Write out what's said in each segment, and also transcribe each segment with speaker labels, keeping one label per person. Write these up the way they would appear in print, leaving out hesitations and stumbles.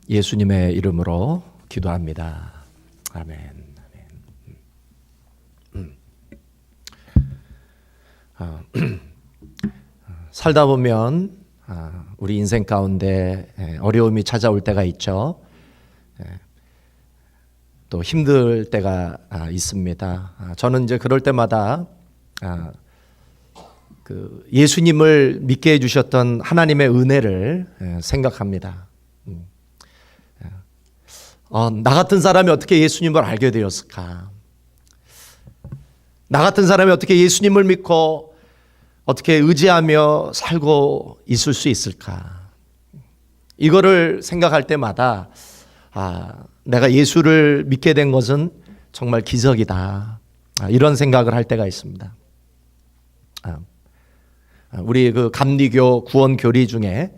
Speaker 1: 예수님의 이름으로 기도합니다. 아멘. 살다 보면 우리 인생 가운데 어려움이 찾아올 때가 있죠. 또 힘들 때가 있습니다. 저는 이제 그럴 때마다 그 예수님을 믿게 해주셨던 하나님의 은혜를 생각합니다. 나 같은 사람이 어떻게 예수님을 알게 되었을까? 나 같은 사람이 어떻게 예수님을 믿고 어떻게 의지하며 살고 있을 수 있을까? 이거를 생각할 때마다 내가 예수를 믿게 된 것은 정말 기적이다. 이런 생각을 할 때가 있습니다. 우리 그 감리교 구원 교리 중에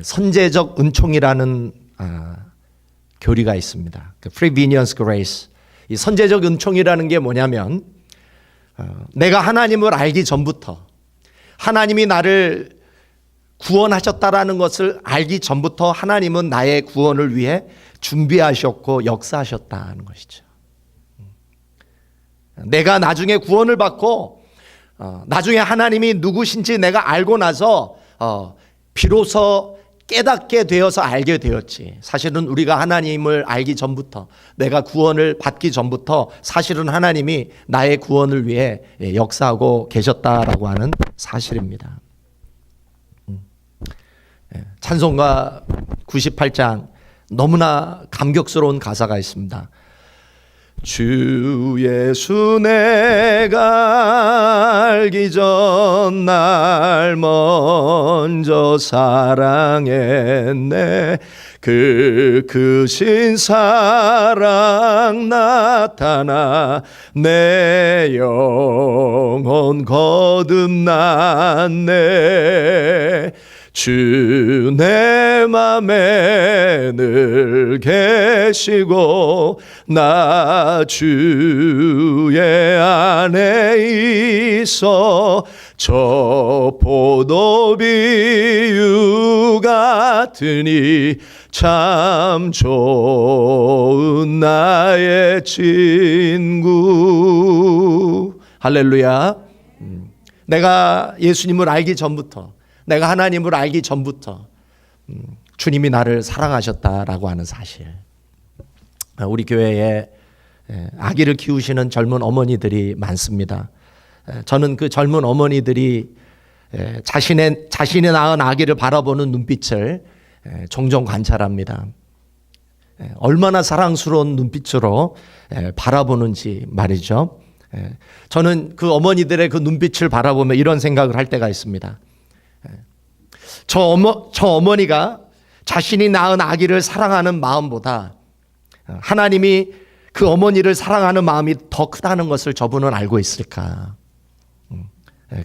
Speaker 1: 선제적 은총이라는 교리가 있습니다. 그 Prevenient Grace. 이 선제적 은총이라는 게 뭐냐면 내가 하나님을 알기 전부터 하나님이 나를 구원하셨다라는 것을 알기 전부터 하나님은 나의 구원을 위해 준비하셨고 역사하셨다는 것이죠. 내가 나중에 구원을 받고 나중에 하나님이 누구신지 내가 알고 나서 비로소 깨닫게 되어서 알게 되었지. 사실은 우리가 하나님을 알기 전부터 내가 구원을 받기 전부터 사실은 하나님이 나의 구원을 위해 역사하고 계셨다라고 하는 사실입니다. 찬송가 98장 너무나 감격스러운 가사가 있습니다. 주 예수 내가 알기 전 날 먼저 사랑했네. 그 크신 사랑 나타나 내 영혼 거듭났네. 주 내 맘에 늘 계시고 나 주의 안에 있어 저 포도비유 같으니 참 좋은 나의 친구. 할렐루야. 내가 예수님을 알기 전부터 내가 하나님을 알기 전부터 주님이 나를 사랑하셨다라고 하는 사실. 우리 교회에 아기를 키우시는 젊은 어머니들이 많습니다. 저는 그 젊은 어머니들이 자신이 낳은 아기를 바라보는 눈빛을 종종 관찰합니다. 얼마나 사랑스러운 눈빛으로 바라보는지 말이죠. 저는 그 어머니들의 그 눈빛을 바라보며 이런 생각을 할 때가 있습니다. 저 어머니가 자신이 낳은 아기를 사랑하는 마음보다 하나님이 그 어머니를 사랑하는 마음이 더 크다는 것을 저분은 알고 있을까?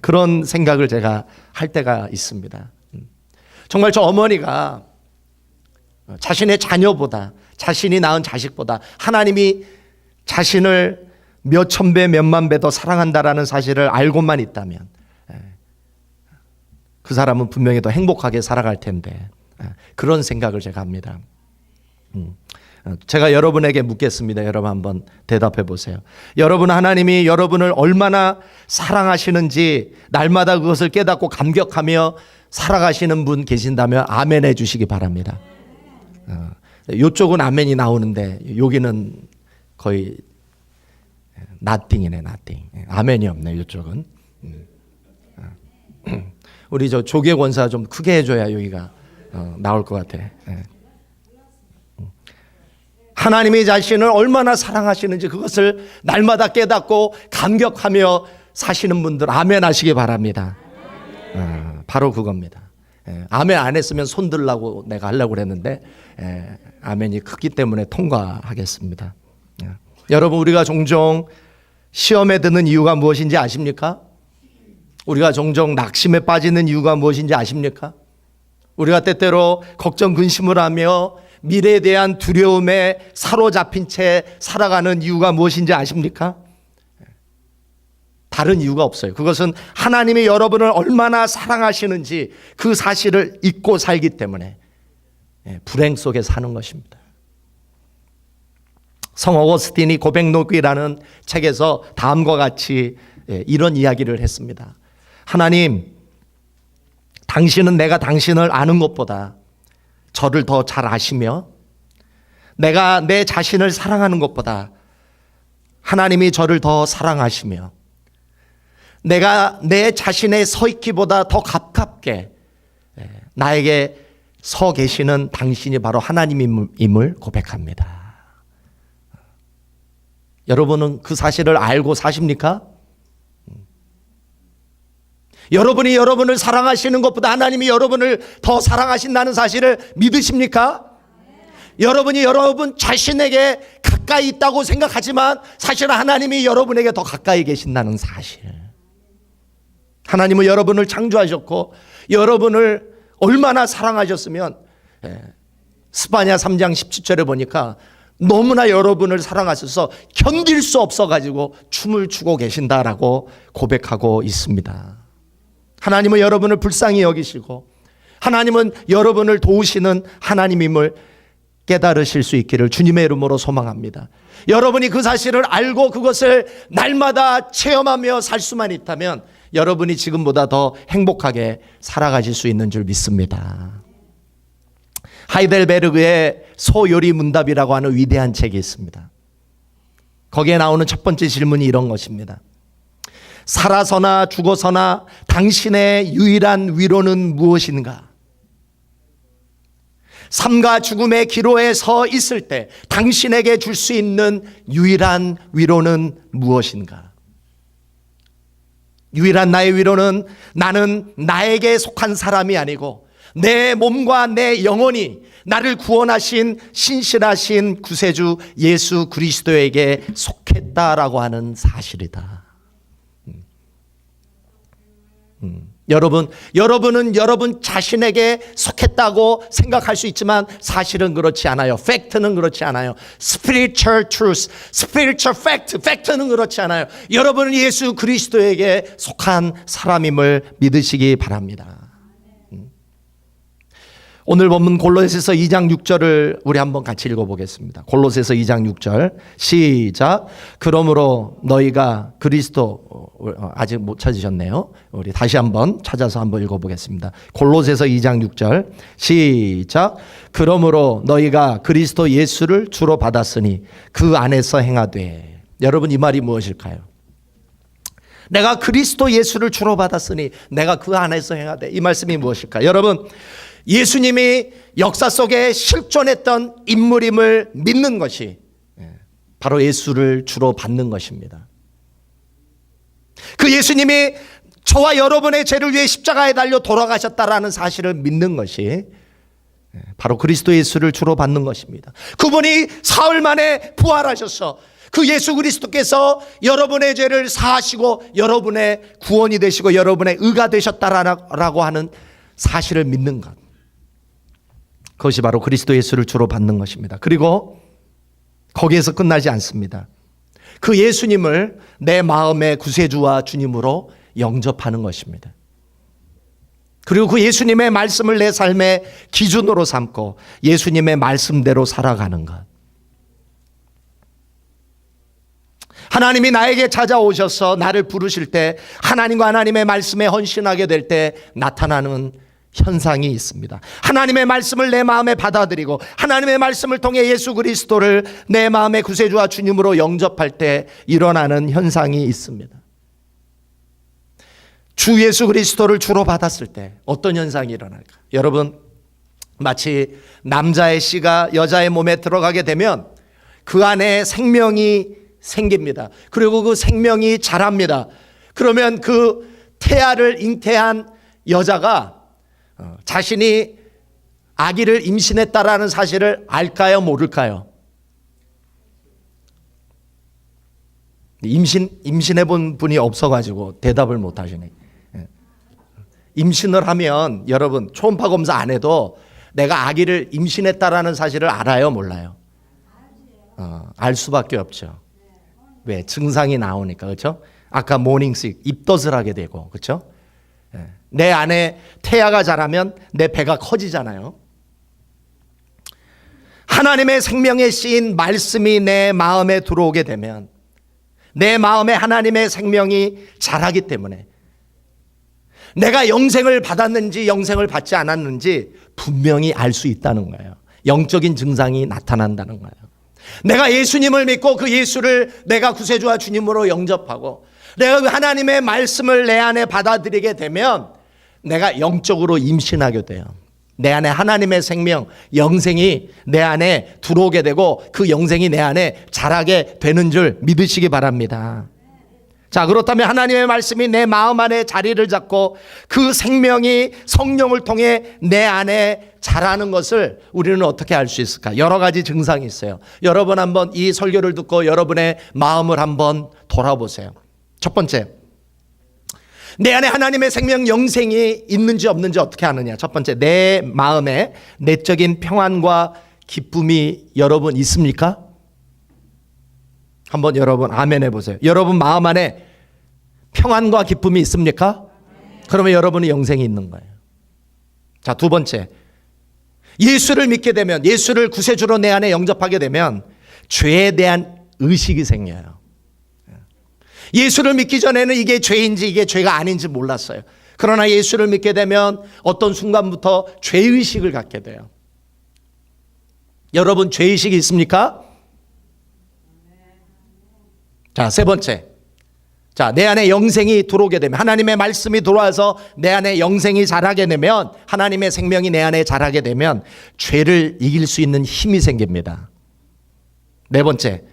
Speaker 1: 그런 생각을 제가 할 때가 있습니다. 정말 저 어머니가 자신의 자녀보다 자신이 낳은 자식보다 하나님이 자신을 몇천 배 몇만 배 더 사랑한다라는 사실을 알고만 있다면 그 사람은 분명히 더 행복하게 살아갈 텐데 그런 생각을 제가 합니다. 제가 여러분에게 묻겠습니다. 여러분 한번 대답해 보세요. 여러분 하나님이 여러분을 얼마나 사랑하시는지 날마다 그것을 깨닫고 감격하며 살아가시는 분 계신다면 아멘 해 주시기 바랍니다. 이쪽은 아멘이 나오는데 여기는 거의 nothing이네. nothing. 아멘이 없네 이쪽은. 우리 저 조계 권사 좀 크게 해줘야 여기가 나올 것 같아. 하나님이 자신을 얼마나 사랑하시는지 그것을 날마다 깨닫고 감격하며 사시는 분들 아멘 하시기 바랍니다. 바로 그겁니다. 아멘 안 했으면 손 들라고 내가 하려고 그랬는데 아멘이 크기 때문에 통과하겠습니다. 여러분 우리가 종종 시험에 드는 이유가 무엇인지 아십니까? 우리가 종종 낙심에 빠지는 이유가 무엇인지 아십니까? 우리가 때때로 걱정 근심을 하며 미래에 대한 두려움에 사로잡힌 채 살아가는 이유가 무엇인지 아십니까? 다른 이유가 없어요. 그것은 하나님이 여러분을 얼마나 사랑하시는지 그 사실을 잊고 살기 때문에 불행 속에 사는 것입니다. 성 어거스틴이 고백록이라는 책에서 다음과 같이 이런 이야기를 했습니다. 하나님, 당신은 내가 당신을 아는 것보다 저를 더 잘 아시며 내가 내 자신을 사랑하는 것보다 하나님이 저를 더 사랑하시며 내가 내 자신의 서 있기보다 더 가깝게 나에게 서 계시는 당신이 바로 하나님임을 고백합니다. 여러분은 그 사실을 알고 사십니까? 여러분이 여러분을 사랑하시는 것보다 하나님이 여러분을 더 사랑하신다는 사실을 믿으십니까? 여러분이 여러분 자신에게 가까이 있다고 생각하지만 사실은 하나님이 여러분에게 더 가까이 계신다는 사실. 하나님은 여러분을 창조하셨고 여러분을 얼마나 사랑하셨으면 스바냐 3장 17절에 보니까 너무나 여러분을 사랑하셔서 견딜 수 없어가지고 춤을 추고 계신다라고 고백하고 있습니다. 하나님은 여러분을 불쌍히 여기시고 하나님은 여러분을 도우시는 하나님임을 깨달으실 수 있기를 주님의 이름으로 소망합니다. 여러분이 그 사실을 알고 그것을 날마다 체험하며 살 수만 있다면 여러분이 지금보다 더 행복하게 살아가실 수 있는 줄 믿습니다. 하이델베르그의 소요리 문답이라고 하는 위대한 책이 있습니다. 거기에 나오는 첫 번째 질문이 이런 것입니다. 살아서나 죽어서나 당신의 유일한 위로는 무엇인가? 삶과 죽음의 기로에 서 있을 때 당신에게 줄 수 있는 유일한 위로는 무엇인가? 유일한 나의 위로는 나는 나에게 속한 사람이 아니고 내 몸과 내 영혼이 나를 구원하신 신실하신 구세주 예수 그리스도에게 속했다라고 하는 사실이다. 여러분은 여러분 자신에게 속했다고 생각할 수 있지만 사실은 그렇지 않아요. 팩트는 그렇지 않아요. Spiritual truth, spiritual fact, 팩트는 그렇지 않아요. 여러분은 예수 그리스도에게 속한 사람임을 믿으시기 바랍니다. 오늘 본문 골로새서 2장 6절을 우리 한번 같이 읽어보겠습니다. 골로새서 2장 6절 시작. 그러므로 너희가 그리스도 아직 못 찾으셨네요. 우리 다시 한번 찾아서 한번 읽어보겠습니다. 골로새서 2장 6절 시작. 그러므로 너희가 그리스도 예수를 주로 받았으니 그 안에서 행하되. 여러분 이 말이 무엇일까요? 내가 그리스도 예수를 주로 받았으니 내가 그 안에서 행하되. 이 말씀이 무엇일까요? 여러분 예수님이 역사 속에 실존했던 인물임을 믿는 것이 바로 예수를 주로 받는 것입니다. 그 예수님이 저와 여러분의 죄를 위해 십자가에 달려 돌아가셨다라는 사실을 믿는 것이 바로 그리스도 예수를 주로 받는 것입니다. 그분이 사흘 만에 부활하셔서 그 예수 그리스도께서 여러분의 죄를 사하시고 여러분의 구원이 되시고 여러분의 의가 되셨다라고 하는 사실을 믿는 것. 그것이 바로 그리스도 예수를 주로 받는 것입니다. 그리고 거기에서 끝나지 않습니다. 그 예수님을 내 마음의 구세주와 주님으로 영접하는 것입니다. 그리고 그 예수님의 말씀을 내 삶의 기준으로 삼고 예수님의 말씀대로 살아가는 것. 하나님이 나에게 찾아오셔서 나를 부르실 때 하나님과 하나님의 말씀에 헌신하게 될 때 나타나는 현상이 있습니다. 하나님의 말씀을 내 마음에 받아들이고 하나님의 말씀을 통해 예수 그리스도를 내 마음의 구세주와 주님으로 영접할 때 일어나는 현상이 있습니다. 주 예수 그리스도를 주로 받았을 때 어떤 현상이 일어날까? 여러분 마치 남자의 씨가 여자의 몸에 들어가게 되면 그 안에 생명이 생깁니다. 그리고 그 생명이 자랍니다. 그러면 그 태아를 잉태한 여자가 자신이 아기를 임신했다라는 사실을 알까요? 모를까요? 임신해 본 분이 없어가지고 대답을 못 하시네. 임신을 하면 여러분 초음파 검사 안 해도 내가 아기를 임신했다라는 사실을 알아요? 몰라요? 알 수밖에 없죠. 왜? 증상이 나오니까. 그렇죠? 아까 모닝식 입덧을 하게 되고 그렇죠? 내 안에 태아가 자라면 내 배가 커지잖아요. 하나님의 생명의 씨인 말씀이 내 마음에 들어오게 되면 내 마음에 하나님의 생명이 자라기 때문에 내가 영생을 받았는지 영생을 받지 않았는지 분명히 알 수 있다는 거예요. 영적인 증상이 나타난다는 거예요. 내가 예수님을 믿고 그 예수를 내가 구세주와 주님으로 영접하고 내가 그 하나님의 말씀을 내 안에 받아들이게 되면 내가 영적으로 임신하게 돼요. 내 안에 하나님의 생명, 영생이 내 안에 들어오게 되고 그 영생이 내 안에 자라게 되는 줄 믿으시기 바랍니다. 자, 그렇다면 하나님의 말씀이 내 마음 안에 자리를 잡고 그 생명이 성령을 통해 내 안에 자라는 것을 우리는 어떻게 알 수 있을까? 여러 가지 증상이 있어요. 여러분 한번 이 설교를 듣고 여러분의 마음을 한번 돌아보세요. 첫 번째, 내 안에 하나님의 생명 영생이 있는지 없는지 어떻게 아느냐? 첫 번째, 내 마음에 내적인 평안과 기쁨이 여러분 있습니까? 한번 여러분 아멘 해보세요. 여러분 마음 안에 평안과 기쁨이 있습니까? 그러면 여러분이 영생이 있는 거예요. 자, 두 번째, 예수를 믿게 되면, 예수를 구세주로 내 안에 영접하게 되면 죄에 대한 의식이 생겨요. 예수를 믿기 전에는 이게 죄인지 이게 죄가 아닌지 몰랐어요. 그러나 예수를 믿게 되면 어떤 순간부터 죄의식을 갖게 돼요. 여러분 죄의식이 있습니까? 자, 세 번째. 자, 내 안에 영생이 들어오게 되면, 하나님의 말씀이 들어와서 내 안에 영생이 자라게 되면, 하나님의 생명이 내 안에 자라게 되면 죄를 이길 수 있는 힘이 생깁니다. 네 번째,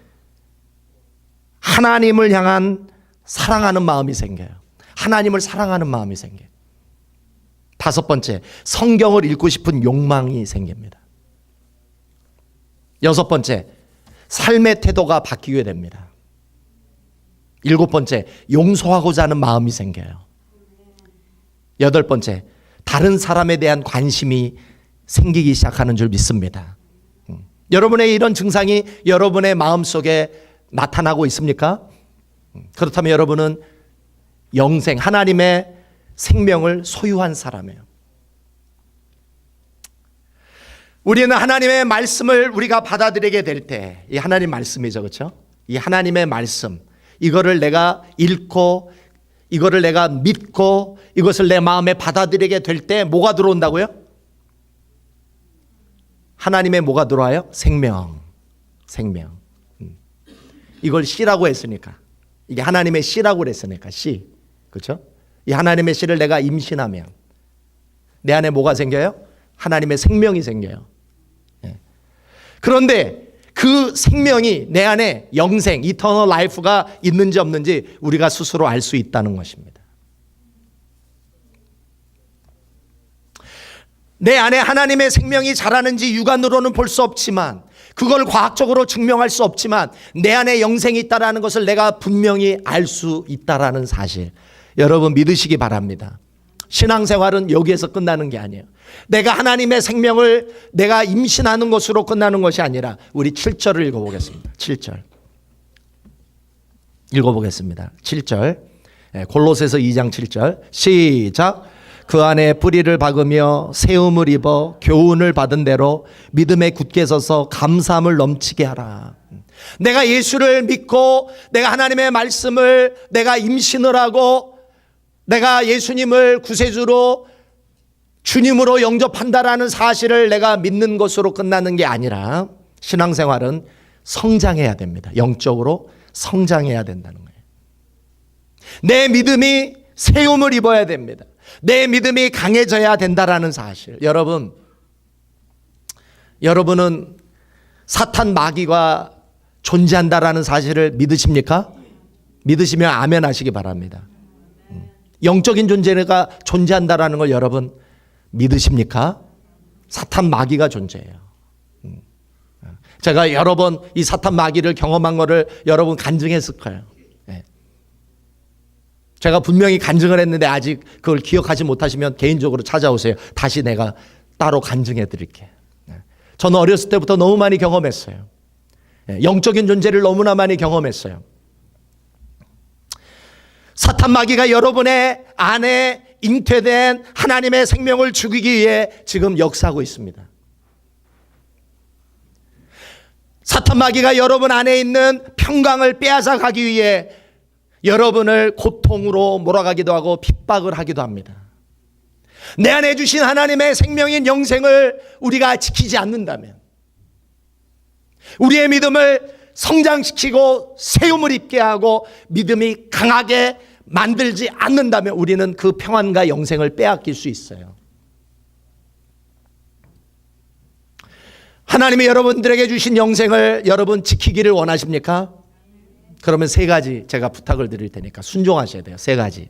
Speaker 1: 하나님을 향한 사랑하는 마음이 생겨요. 하나님을 사랑하는 마음이 생겨요. 다섯 번째, 성경을 읽고 싶은 욕망이 생깁니다. 여섯 번째, 삶의 태도가 바뀌게 됩니다. 일곱 번째, 용서하고자 하는 마음이 생겨요. 여덟 번째, 다른 사람에 대한 관심이 생기기 시작하는 줄 믿습니다. 여러분의 이런 증상이 여러분의 마음속에 나타나고 있습니까? 그렇다면 여러분은 영생, 하나님의 생명을 소유한 사람이에요. 우리는 하나님의 말씀을 우리가 받아들이게 될 때, 이 하나님 말씀이죠, 그렇죠? 이 하나님의 말씀, 이거를 내가 읽고 이거를 내가 믿고 이것을 내 마음에 받아들이게 될 때 뭐가 들어온다고요? 하나님의 뭐가 들어와요? 생명. 이걸 씨라고 했으니까, 이게 하나님의 씨라고 그랬으니까 씨, 그렇죠? 이 하나님의 씨를 내가 임신하면 내 안에 뭐가 생겨요? 하나님의 생명이 생겨요. 그런데 그 생명이 내 안에 영생, 이터널 라이프가 있는지 없는지 우리가 스스로 알 수 있다는 것입니다. 내 안에 하나님의 생명이 자라는지 육안으로는 볼 수 없지만, 그걸 과학적으로 증명할 수 없지만 내 안에 영생이 있다는 것을 내가 분명히 알 수 있다는 사실, 여러분 믿으시기 바랍니다. 신앙생활은 여기에서 끝나는 게 아니에요. 내가 하나님의 생명을 내가 임신하는 것으로 끝나는 것이 아니라, 우리 7절을 읽어보겠습니다. 7절 읽어보겠습니다. 7절, 골로새서 2장 7절 시작. 그 안에 뿌리를 박으며 세움을 입어 교훈을 받은 대로 믿음에 굳게 서서 감사함을 넘치게 하라. 내가 예수를 믿고 내가 하나님의 말씀을 내가 임신을 하고 내가 예수님을 구세주로 주님으로 영접한다라는 사실을 내가 믿는 것으로 끝나는 게 아니라, 신앙생활은 성장해야 됩니다. 영적으로 성장해야 된다는 거예요. 내 믿음이 세움을 입어야 됩니다. 내 믿음이 강해져야 된다라는 사실. 여러분은 사탄 마귀가 존재한다라는 사실을 믿으십니까? 믿으시면 아멘 하시기 바랍니다. 영적인 존재가 존재한다라는 걸 여러분 믿으십니까? 사탄 마귀가 존재해요. 제가 여러 번 이 사탄 마귀를 경험한 거를 여러분 간증했을 거예요. 제가 분명히 간증을 했는데 아직 그걸 기억하지 못하시면 개인적으로 찾아오세요. 다시 내가 따로 간증해 드릴게요. 저는 어렸을 때부터 너무 많이 경험했어요. 영적인 존재를 너무나 많이 경험했어요. 사탄 마귀가 여러분의 안에 잉태된 하나님의 생명을 죽이기 위해 지금 역사하고 있습니다. 사탄 마귀가 여러분 안에 있는 평강을 빼앗아 가기 위해 여러분을 고통으로 몰아가기도 하고 핍박을 하기도 합니다. 내 안에 주신 하나님의 생명인 영생을 우리가 지키지 않는다면, 우리의 믿음을 성장시키고 세움을 입게 하고 믿음이 강하게 만들지 않는다면 우리는 그 평안과 영생을 빼앗길 수 있어요. 하나님이 여러분들에게 주신 영생을 여러분 지키기를 원하십니까? 그러면 세 가지 제가 부탁을 드릴 테니까 순종하셔야 돼요. 세 가지.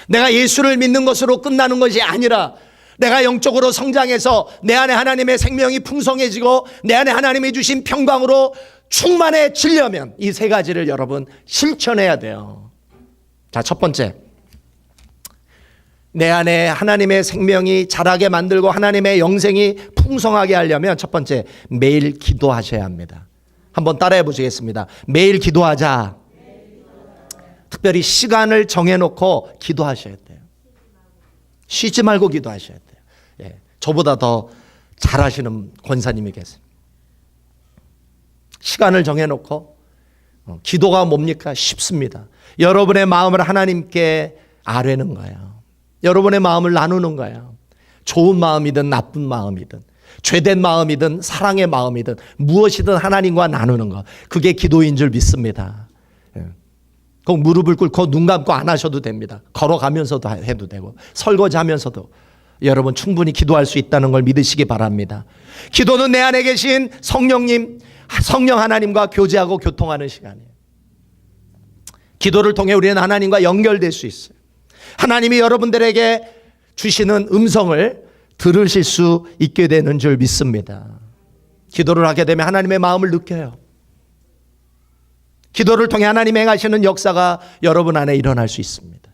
Speaker 1: 내가 예수를 믿는 것으로 끝나는 것이 아니라 내가 영적으로 성장해서 내 안에 하나님의 생명이 풍성해지고 내 안에 하나님이 주신 평강으로 충만해지려면 이 세 가지를 여러분 실천해야 돼요. 자, 첫 번째, 내 안에 하나님의 생명이 자라게 만들고 하나님의 영생이 풍성하게 하려면 첫 번째, 매일 기도하셔야 합니다. 한번 따라해 보시겠습니다. 매일 기도하자. 특별히 시간을 정해놓고 기도하셔야 돼요. 쉬지 말고 기도하셔야 돼요. 예, 저보다 더 잘하시는 권사님이 계세요. 시간을 정해놓고 기도가 뭡니까? 쉽습니다. 여러분의 마음을 하나님께 아뢰는 거예요. 여러분의 마음을 나누는 거예요. 좋은 마음이든 나쁜 마음이든 죄된 마음이든 사랑의 마음이든 무엇이든 하나님과 나누는 거, 그게 기도인 줄 믿습니다. 꼭 무릎을 꿇고 눈 감고 안 하셔도 됩니다. 걸어가면서도 해도 되고 설거지하면서도 여러분 충분히 기도할 수 있다는 걸 믿으시기 바랍니다. 기도는 내 안에 계신 성령 하나님과 교제하고 교통하는 시간이에요. 기도를 통해 우리는 하나님과 연결될 수 있어요. 하나님이 여러분들에게 주시는 음성을 들으실 수 있게 되는 줄 믿습니다. 기도를 하게 되면 하나님의 마음을 느껴요. 기도를 통해 하나님이 행하시는 역사가 여러분 안에 일어날 수 있습니다.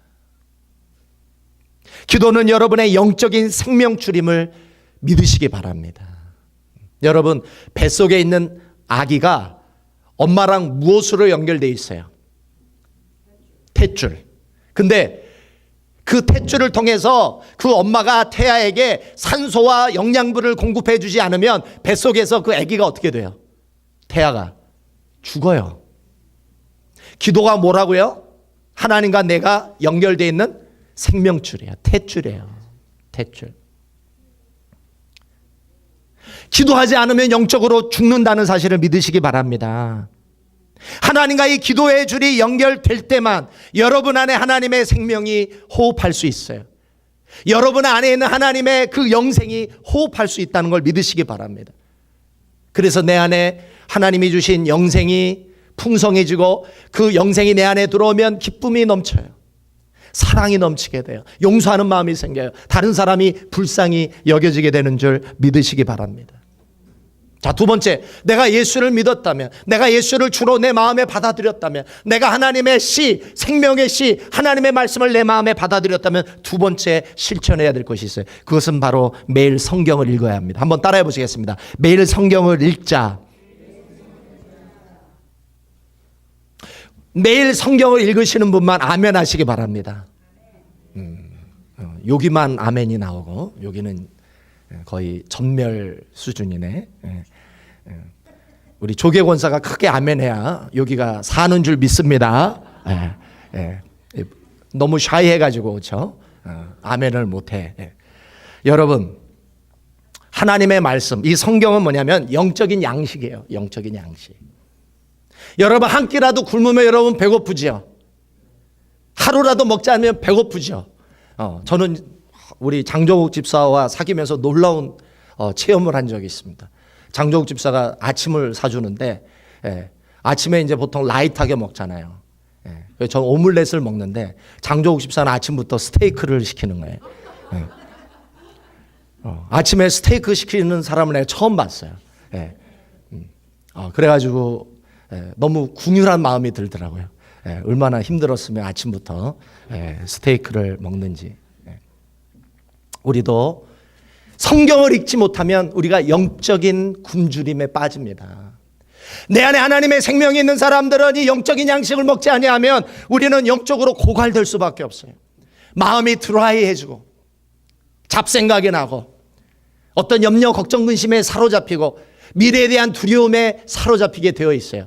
Speaker 1: 기도는 여러분의 영적인 생명줄임을 믿으시기 바랍니다. 여러분, 뱃속에 있는 아기가 엄마랑 무엇으로 연결되어 있어요? 탯줄. 근데 그 탯줄을 통해서 그 엄마가 태아에게 산소와 영양분을 공급해 주지 않으면 뱃속에서 그 아기가 어떻게 돼요? 태아가 죽어요. 기도가 뭐라고요? 하나님과 내가 연결되어 있는 생명줄이에요. 탯줄이에요. 탯줄. 기도하지 않으면 영적으로 죽는다는 사실을 믿으시기 바랍니다. 하나님과 이 기도의 줄이 연결될 때만 여러분 안에 하나님의 생명이 호흡할 수 있어요. 여러분 안에 있는 하나님의 그 영생이 호흡할 수 있다는 걸 믿으시기 바랍니다. 그래서 내 안에 하나님이 주신 영생이 풍성해지고 그 영생이 내 안에 들어오면 기쁨이 넘쳐요. 사랑이 넘치게 돼요. 용서하는 마음이 생겨요. 다른 사람이 불쌍히 여겨지게 되는 줄 믿으시기 바랍니다. 자, 두 번째, 내가 예수를 믿었다면, 내가 예수를 주로 내 마음에 받아들였다면, 내가 하나님의 씨, 생명의 씨, 하나님의 말씀을 내 마음에 받아들였다면 두 번째 실천해야 될 것이 있어요. 그것은 바로 매일 성경을 읽어야 합니다. 한번 따라해 보시겠습니다. 매일 성경을 읽자. 매일 성경을 읽으시는 분만 아멘 하시기 바랍니다. 여기만 아멘이 나오고 여기는 거의 전멸 수준이네. 우리 조계 권사가 크게 아멘해야 여기가 사는 줄 믿습니다. 너무 샤이해가지고 그렇죠? 아멘을 못해. 여러분, 하나님의 말씀, 이 성경은 뭐냐면 영적인 양식이에요. 영적인 양식. 여러분, 한 끼라도 굶으면 여러분 배고프지요. 하루라도 먹지 않으면 배고프죠. 저는 우리 장조국 집사와 사귀면서 놀라운 체험을 한 적이 있습니다. 장조국 집사가 아침을 사주는데, 아침에 이제 보통 라이트하게 먹잖아요. 그래서 저는 오믈렛을 먹는데 장조국 집사는 아침부터 스테이크를 시키는 거예요. 아침에 스테이크 시키는 사람을 내가 처음 봤어요. 그래가지고 너무 궁휼한 마음이 들더라고요. 얼마나 힘들었으면 아침부터 스테이크를 먹는지. 우리도 성경을 읽지 못하면 우리가 영적인 굶주림에 빠집니다. 내 안에 하나님의 생명이 있는 사람들은 이 영적인 양식을 먹지 아니하면 우리는 영적으로 고갈될 수밖에 없어요. 마음이 드라이해지고 잡생각이 나고 어떤 염려 걱정 근심에 사로잡히고 미래에 대한 두려움에 사로잡히게 되어 있어요.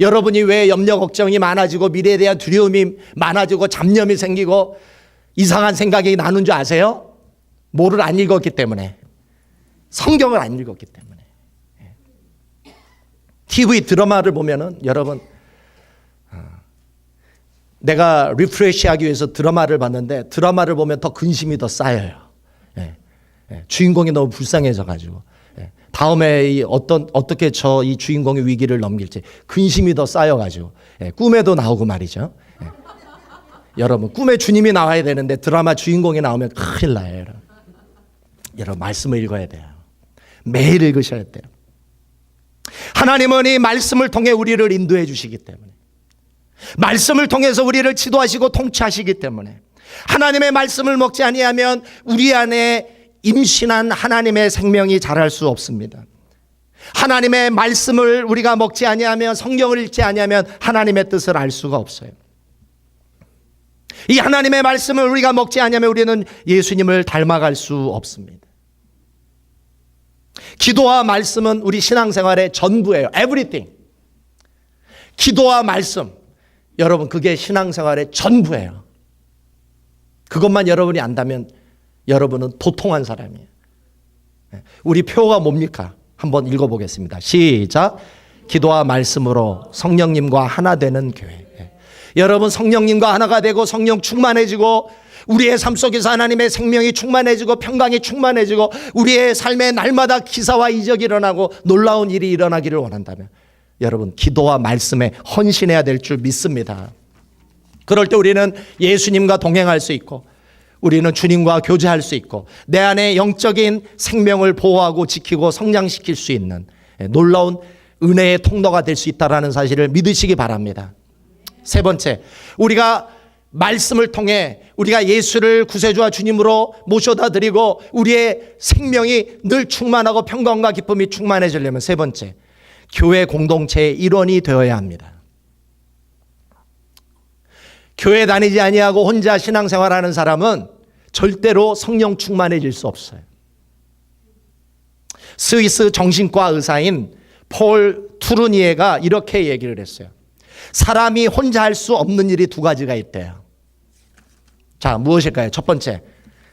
Speaker 1: 여러분이 왜 염려 걱정이 많아지고 미래에 대한 두려움이 많아지고 잡념이 생기고 이상한 생각이 나는 줄 아세요? 뭐를 안 읽었기 때문에. 성경을 안 읽었기 때문에. TV 드라마를 보면은 여러분, 내가 리프레시하기 위해서 드라마를 봤는데 드라마를 보면 더 근심이 더 쌓여요. 주인공이 너무 불쌍해져가지고 다음에 어떻게 이 주인공의 위기를 넘길지 근심이 더 쌓여가지고 꿈에도 나오고 말이죠. 여러분, 꿈에 주님이 나와야 되는데 드라마 주인공이 나오면 큰일 나요. 여러분 말씀을 읽어야 돼요. 매일 읽으셔야 돼요. 하나님은 이 말씀을 통해 우리를 인도해 주시기 때문에, 말씀을 통해서 우리를 지도하시고 통치하시기 때문에, 하나님의 말씀을 먹지 아니하면 우리 안에 임신한 하나님의 생명이 자랄 수 없습니다. 하나님의 말씀을 우리가 먹지 아니하면, 성경을 읽지 아니하면 하나님의 뜻을 알 수가 없어요. 이 하나님의 말씀을 우리가 먹지 아니하면 우리는 예수님을 닮아갈 수 없습니다. 기도와 말씀은 우리 신앙생활의 전부예요. Everything. 기도와 말씀, 여러분 그게 신앙생활의 전부예요. 그것만 여러분이 안다면 여러분은 도통한 사람이에요. 우리 표가 뭡니까? 한번 읽어보겠습니다. 시작. 기도와 말씀으로 성령님과 하나 되는 교회. 여러분 성령님과 하나가 되고 성령 충만해지고 우리의 삶 속에서 하나님의 생명이 충만해지고 평강이 충만해지고 우리의 삶에 날마다 기사와 이적이 일어나고 놀라운 일이 일어나기를 원한다면 여러분 기도와 말씀에 헌신해야 될 줄 믿습니다. 그럴 때 우리는 예수님과 동행할 수 있고 우리는 주님과 교제할 수 있고 내 안에 영적인 생명을 보호하고 지키고 성장시킬 수 있는 놀라운 은혜의 통로가 될 수 있다는 사실을 믿으시기 바랍니다. 세 번째, 우리가 말씀을 통해 우리가 예수를 구세주와 주님으로 모셔다 드리고 우리의 생명이 늘 충만하고 평강과 기쁨이 충만해지려면 세 번째, 교회 공동체의 일원이 되어야 합니다. 교회 다니지 아니하고 혼자 신앙생활하는 사람은 절대로 성령 충만해질 수 없어요. 스위스 정신과 의사인 폴 투르니에가 이렇게 얘기를 했어요. 사람이 혼자 할 수 없는 일이 두 가지가 있대요. 자, 무엇일까요? 첫 번째,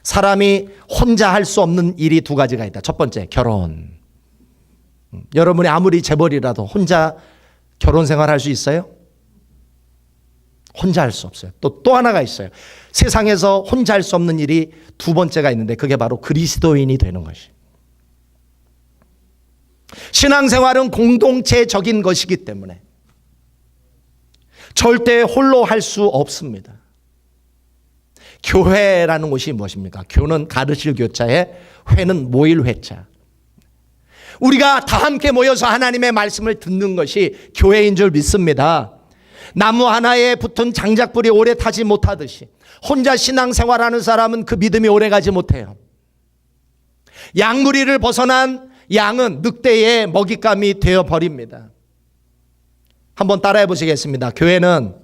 Speaker 1: 사람이 혼자 할 수 없는 일이 두 가지가 있다. 첫 번째, 결혼. 여러분이 아무리 재벌이라도 혼자 결혼 생활 할 수 있어요? 혼자 할 수 없어요. 또 하나가 있어요. 세상에서 혼자 할 수 없는 일이 두 번째가 있는데 그게 바로 그리스도인이 되는 것이. 신앙생활은 공동체적인 것이기 때문에 절대 홀로 할 수 없습니다. 교회라는 것이 무엇입니까? 교는 가르칠 교자에 회는 모일 회자. 우리가 다 함께 모여서 하나님의 말씀을 듣는 것이 교회인 줄 믿습니다. 나무 하나에 붙은 장작불이 오래 타지 못하듯이 혼자 신앙생활하는 사람은 그 믿음이 오래 가지 못해요. 양무리를 벗어난 양은 늑대의 먹잇감이 되어버립니다. 한번 따라해 보시겠습니다. 교회는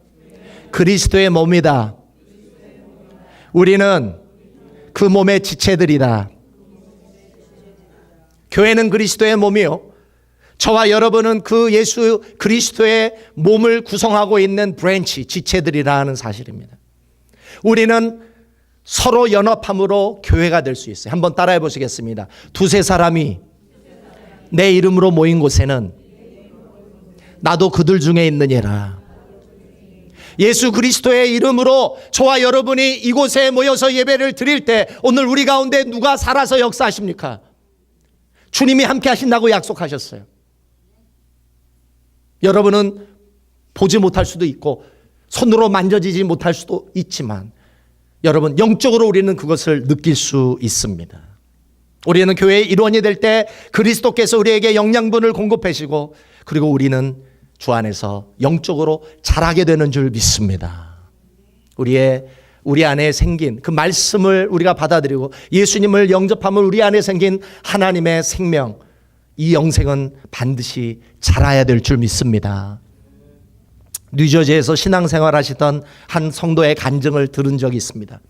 Speaker 1: 그리스도의 몸이다. 우리는 그 몸의 지체들이다. 교회는 그리스도의 몸이요. 저와 여러분은 그 예수 그리스도의 몸을 구성하고 있는 브랜치, 지체들이라는 사실입니다. 우리는 서로 연합함으로 교회가 될 수 있어요. 한번 따라해 보시겠습니다. 두세 사람이 내 이름으로 모인 곳에는 나도 그들 중에 있느니라. 예수 그리스도의 이름으로 저와 여러분이 이곳에 모여서 예배를 드릴 때 오늘 우리 가운데 누가 살아서 역사하십니까? 주님이 함께 하신다고 약속하셨어요. 여러분은 보지 못할 수도 있고 손으로 만져지지 못할 수도 있지만 여러분 영적으로 우리는 그것을 느낄 수 있습니다. 우리는 교회의 일원이 될 때 그리스도께서 우리에게 영양분을 공급하시고 그리고 우리는 주 안에서 영적으로 자라게 되는 줄 믿습니다. 우리 안에 생긴 그 말씀을 우리가 받아들이고 예수님을 영접하면 우리 안에 생긴 하나님의 생명, 이 영생은 반드시 자라야 될 줄 믿습니다. 뉴저지에서 신앙생활 하시던 한 성도의 간증을 들은 적이 있습니다.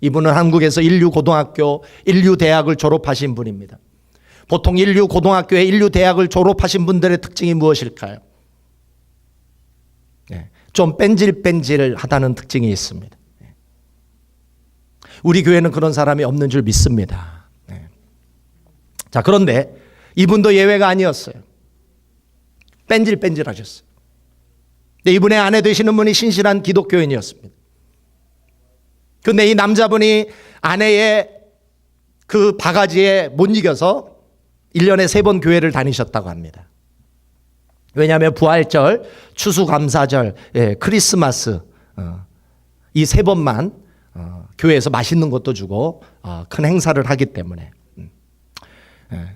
Speaker 1: 이분은 한국에서 인류 고등학교, 인류 대학을 졸업하신 분입니다. 보통 인류 고등학교에 인류 대학을 졸업하신 분들의 특징이 무엇일까요? 좀 뺀질뺀질하다는 특징이 있습니다. 우리 교회는 그런 사람이 없는 줄 믿습니다. 자, 그런데 이분도 예외가 아니었어요. 뺀질뺀질하셨어요. 이분의 아내 되시는 분이 신실한 기독교인이었습니다. 그런데 이 남자분이 아내의 그 바가지에 못 이겨서 1년에 3번 교회를 다니셨다고 합니다. 왜냐하면 부활절, 추수감사절, 크리스마스 이 3번만 교회에서 맛있는 것도 주고 큰 행사를 하기 때문에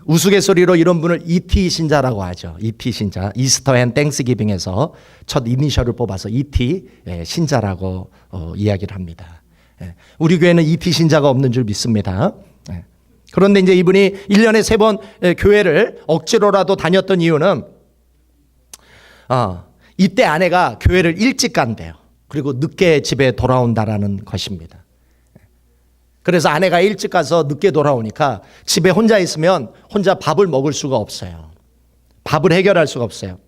Speaker 1: 우스갯소리로 이런 분을 ET 신자라고 하죠. ET 신자, 이스터 앤 땡스기빙에서 첫 이니셜을 뽑아서 ET 신자라고 이야기를 합니다. 우리 교회는 ET 신자가 없는 줄 믿습니다. 그런데 이제 이분이 1년에 3번 교회를 억지로라도 다녔던 이유는 이때 아내가 교회를 일찍 간대요. 그리고 늦게 집에 돌아온다라는 것입니다. 그래서 아내가 일찍 가서 늦게 돌아오니까 집에 혼자 있으면 혼자 밥을 먹을 수가 없어요. 밥을 해결할 수가 없어요.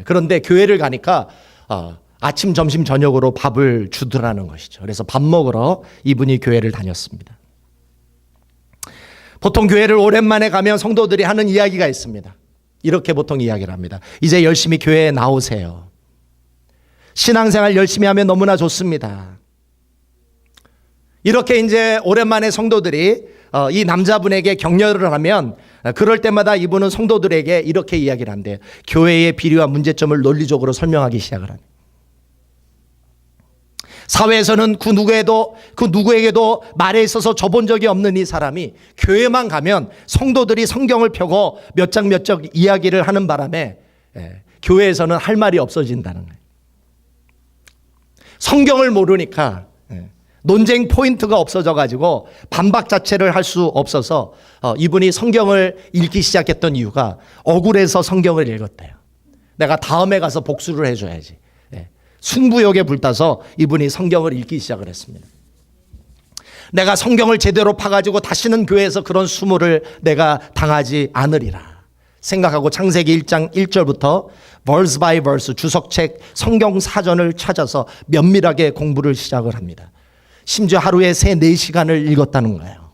Speaker 1: 그런데 교회를 가니까 아침, 점심, 저녁으로 밥을 주더라는 것이죠. 그래서 밥 먹으러 이분이 교회를 다녔습니다. 보통 교회를 오랜만에 가면 성도들이 하는 이야기가 있습니다. 이렇게 보통 이야기를 합니다. 이제 열심히 교회에 나오세요. 신앙생활 열심히 하면 너무나 좋습니다. 이렇게 이제 오랜만에 성도들이 이 남자분에게 격려를 하면 그럴 때마다 이분은 성도들에게 이렇게 이야기를 한대요. 교회의 비리와 문제점을 논리적으로 설명하기 시작을 합니다. 사회에서는 그 누구에게도 말에 있어서 져본 적이 없는 이 사람이 교회만 가면 성도들이 성경을 펴고 몇 장 이야기를 하는 바람에 교회에서는 할 말이 없어진다는 거예요. 성경을 모르니까 논쟁 포인트가 없어져 가지고 반박 자체를 할 수 없어서 이분이 성경을 읽기 시작했던 이유가 억울해서 성경을 읽었대요. 내가 다음에 가서 복수를 해줘야지. 승부욕에 불타서 이분이 성경을 읽기 시작을 했습니다. 내가 성경을 제대로 파가지고 다시는 교회에서 그런 수모를 내가 당하지 않으리라 생각하고 창세기 1장 1절부터 verse by verse 주석책 성경 사전을 찾아서 면밀하게 공부를 시작을 합니다. 심지어 하루에 3-4시간을 읽었다는 거예요.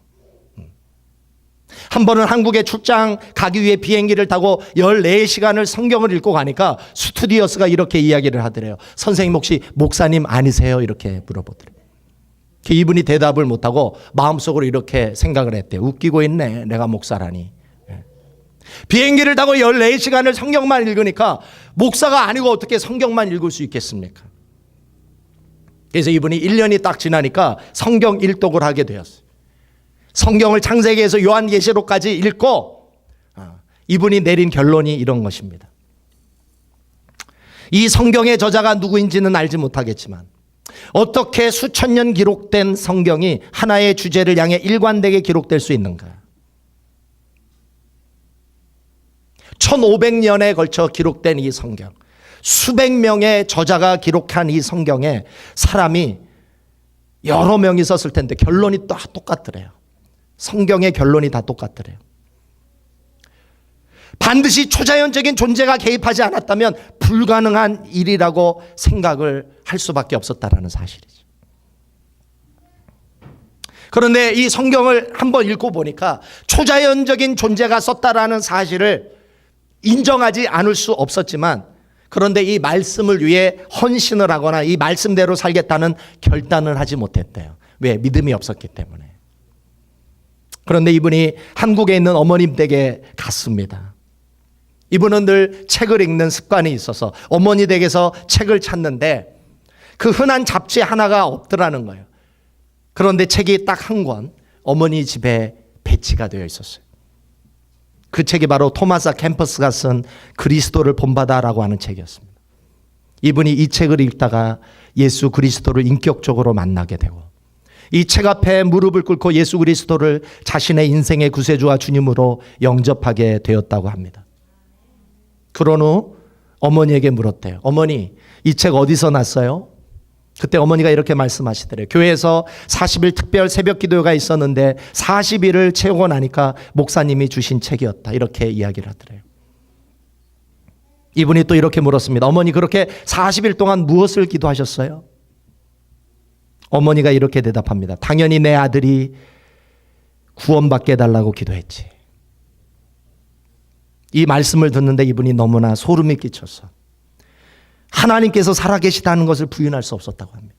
Speaker 1: 한 번은 한국에 출장 가기 위해 비행기를 타고 14시간을 성경을 읽고 가니까 스튜디오스가 이렇게 이야기를 하더래요. 선생님 혹시 목사님 아니세요? 이렇게 물어보더래요. 이분이 대답을 못하고 마음속으로 이렇게 생각을 했대요. 웃기고 있네. 내가 목사라니. 비행기를 타고 14시간을 성경만 읽으니까 목사가 아니고 어떻게 성경만 읽을 수 있겠습니까? 그래서 이분이 1년이 딱 지나니까 성경 일독을 하게 되었어요. 성경을 창세기에서 요한계시록까지 읽고 이분이 내린 결론이 이런 것입니다. 이 성경의 저자가 누구인지는 알지 못하겠지만 어떻게 수천 년 기록된 성경이 하나의 주제를 향해 일관되게 기록될 수 있는가? 1500년에 걸쳐 기록된 이 성경, 수백 명의 저자가 기록한 이 성경에 사람이 여러 명이 썼을 텐데 결론이 다 똑같더래요. 성경의 결론이 다 똑같더래요. 반드시 초자연적인 존재가 개입하지 않았다면 불가능한 일이라고 생각을 할 수밖에 없었다라는 사실이죠. 그런데 이 성경을 한번 읽고 보니까 초자연적인 존재가 썼다라는 사실을 인정하지 않을 수 없었지만 그런데 이 말씀을 위해 헌신을 하거나 이 말씀대로 살겠다는 결단을 하지 못했대요. 왜? 믿음이 없었기 때문에. 그런데 이분이 한국에 있는 어머님 댁에 갔습니다. 이분은 늘 책을 읽는 습관이 있어서 어머니 댁에서 책을 찾는데 그 흔한 잡지 하나가 없더라는 거예요. 그런데 책이 딱 한 권 어머니 집에 배치가 되어 있었어요. 그 책이 바로 토마스 캠퍼스가 쓴 그리스도를 본받아라고 하는 책이었습니다. 이분이 이 책을 읽다가 예수 그리스도를 인격적으로 만나게 되고 이 책 앞에 무릎을 꿇고 예수 그리스도를 자신의 인생의 구세주와 주님으로 영접하게 되었다고 합니다. 그런 후 어머니에게 물었대요. 어머니, 이 책 어디서 났어요? 그때 어머니가 이렇게 말씀하시더래요. 교회에서 40일 특별 새벽 기도가 있었는데 40일을 채우고 나니까 목사님이 주신 책이었다. 이렇게 이야기를 하더래요. 이분이 또 이렇게 물었습니다. 어머니 그렇게 40일 동안 무엇을 기도하셨어요? 어머니가 이렇게 대답합니다. 당연히 내 아들이 구원받게 해달라고 기도했지. 이 말씀을 듣는데 이분이 너무나 소름이 끼쳐서 하나님께서 살아계시다는 것을 부인할 수 없었다고 합니다.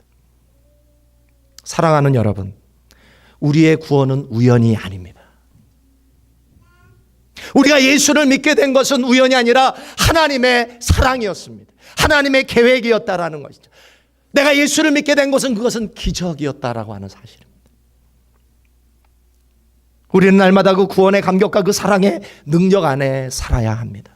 Speaker 1: 사랑하는 여러분, 우리의 구원은 우연이 아닙니다. 우리가 예수를 믿게 된 것은 우연이 아니라 하나님의 사랑이었습니다. 하나님의 계획이었다라는 것이죠. 내가 예수를 믿게 된 것은 그것은 기적이었다라고 하는 사실입니다. 우리는 날마다 그 구원의 감격과 그 사랑의 능력 안에 살아야 합니다.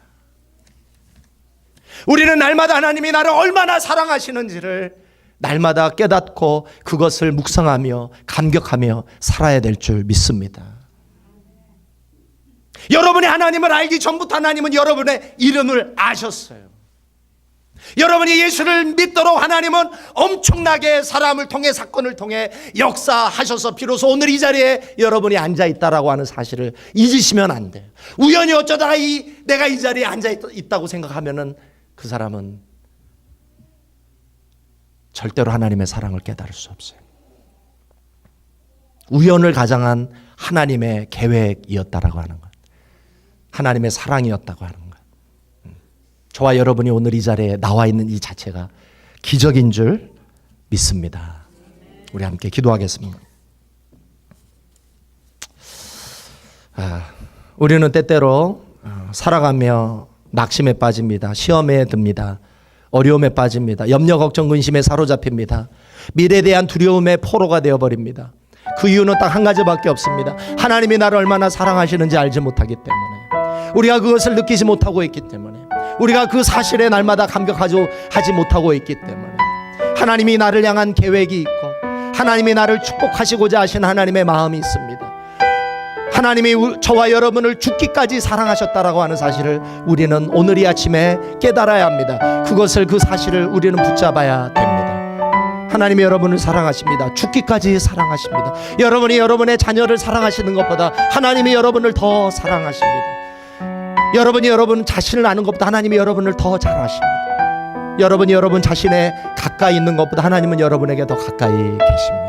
Speaker 1: 우리는 날마다 하나님이 나를 얼마나 사랑하시는지를 날마다 깨닫고 그것을 묵상하며 감격하며 살아야 될 줄 믿습니다. 여러분이 하나님을 알기 전부터 하나님은 여러분의 이름을 아셨어요. 여러분이 예수를 믿도록 하나님은 엄청나게 사람을 통해 사건을 통해 역사하셔서 비로소 오늘 이 자리에 여러분이 앉아있다라고 하는 사실을 잊으시면 안 돼요. 우연히 어쩌다가 내가 이 자리에 앉아있다고 생각하면은 그 사람은 절대로 하나님의 사랑을 깨달을 수 없어요. 우연을 가장한 하나님의 계획이었다라고 하는 것, 하나님의 사랑이었다고 하는 것. 저와 여러분이 오늘 이 자리에 나와 있는 이 자체가 기적인 줄 믿습니다. 우리 함께 기도하겠습니다. 우리는 때때로 살아가며 낙심에 빠집니다. 시험에 듭니다. 어려움에 빠집니다. 염려, 걱정, 근심에 사로잡힙니다. 미래에 대한 두려움의 포로가 되어버립니다. 그 이유는 딱 한 가지밖에 없습니다. 하나님이 나를 얼마나 사랑하시는지 알지 못하기 때문에, 우리가 그것을 느끼지 못하고 있기 때문에, 우리가 그 사실에 날마다 감격하지 못하고 있기 때문에, 하나님이 나를 향한 계획이 있고 하나님이 나를 축복하시고자 하신 하나님의 마음이 있습니다. 하나님이 저와 여러분을 죽기까지 사랑하셨다라고 하는 사실을 우리는 오늘 이 아침에 깨달아야 합니다. 그것을, 그 사실을 우리는 붙잡아야 됩니다. 하나님이 여러분을 사랑하십니다. 죽기까지 사랑하십니다. 여러분이 여러분의 자녀를 사랑하시는 것보다 하나님이 여러분을 더 사랑하십니다. 여러분이 여러분 자신을 아는 것보다 하나님이 여러분을 더 잘 아십니다. 여러분이 여러분 자신에 가까이 있는 것보다 하나님은 여러분에게 더 가까이 계십니다.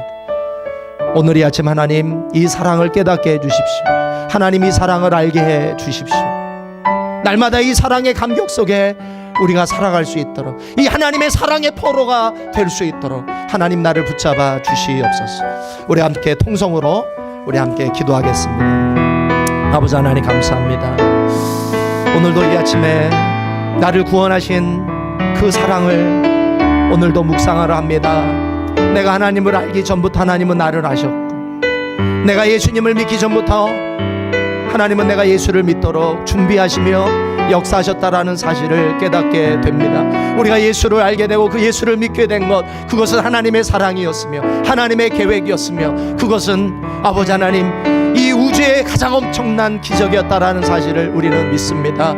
Speaker 1: 오늘 이 아침 하나님 이 사랑을 깨닫게 해주십시오. 하나님 이 사랑을 알게 해주십시오. 날마다 이 사랑의 감격 속에 우리가 살아갈 수 있도록, 이 하나님의 사랑의 포로가 될 수 있도록 하나님 나를 붙잡아 주시옵소서. 우리 함께 통성으로 우리 함께 기도하겠습니다. 아버지 하나님 감사합니다. 오늘도 이 아침에 나를 구원하신 그 사랑을 오늘도 묵상하려 합니다. 내가 하나님을 알기 전부터 하나님은 나를 아셨고, 내가 예수님을 믿기 전부터 하나님은 내가 예수를 믿도록 준비하시며 역사하셨다라는 사실을 깨닫게 됩니다. 우리가 예수를 알게 되고 그 예수를 믿게 된 것, 그것은 하나님의 사랑이었으며 하나님의 계획이었으며 그것은 아버지 하나님 이 우주의 가장 엄청난 기적이었다라는 사실을 우리는 믿습니다.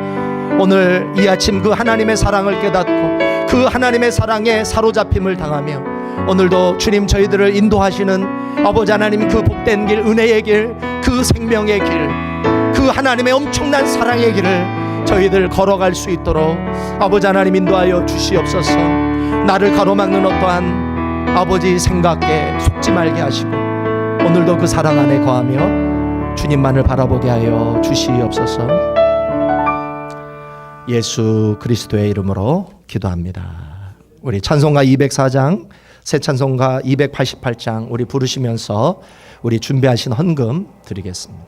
Speaker 1: 오늘 이 아침 그 하나님의 사랑을 깨닫고 그 하나님의 사랑에 사로잡힘을 당하며 오늘도 주님 저희들을 인도하시는 아버지 하나님 그 복된 길, 은혜의 길, 그 생명의 길, 그 하나님의 엄청난 사랑의 길을 저희들 걸어갈 수 있도록 아버지 하나님 인도하여 주시옵소서. 나를 가로막는 어떠한 아버지 생각에 속지 말게 하시고 오늘도 그 사랑 안에 거하며 주님만을 바라보게 하여 주시옵소서. 예수 그리스도의 이름으로 기도합니다. 우리 찬송가 204장, 새 찬송가 288장 우리 부르시면서 우리 준비하신 헌금 드리겠습니다.